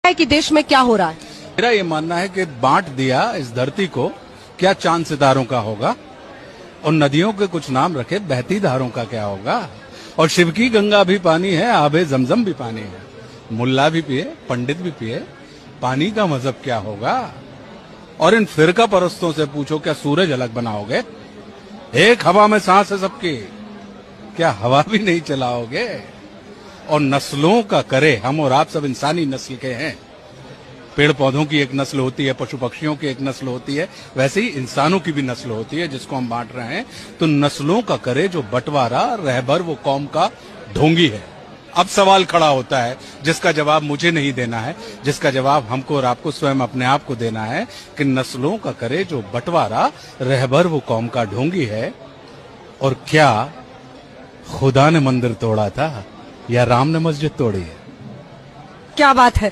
है कि देश में क्या हो रहा है? मेरा ये मानना है कि बांट दिया इस धरती को, क्या चांद सितारों का होगा, और नदियों के कुछ नाम रखे, बहती धारों का क्या होगा। और शिव की गंगा भी पानी है, आबे जमजम भी पानी है। मुल्ला भी पिए, पंडित भी पिए, पानी का मजहब क्या होगा। और इन फिरका परस्तों से पूछो, क्या सूरज अलग बनाओगे? एक हवा में सांस है सबकी, क्या हवा भी नहीं चलाओगे? और नस्लों का करे, हम और आप सब इंसानी नस्ल के हैं। पेड़ पौधों की एक नस्ल होती है, पशु पक्षियों की एक नस्ल होती है, वैसे ही इंसानों की भी नस्ल होती है जिसको हम बांट रहे हैं। तो नस्लों का करे जो बंटवारा, रहबर वो कौम का ढोंगी है। अब सवाल खड़ा होता है जिसका जवाब मुझे नहीं देना है, जिसका जवाब हमको और आपको स्वयं अपने आप को देना है कि नस्लों का करे जो बंटवारा, रहबर वो कौम का ढोंगी है। और क्या खुदा ने मंदिर तोड़ा था या राम ने मस्जिद तोड़ी है? क्या बात है।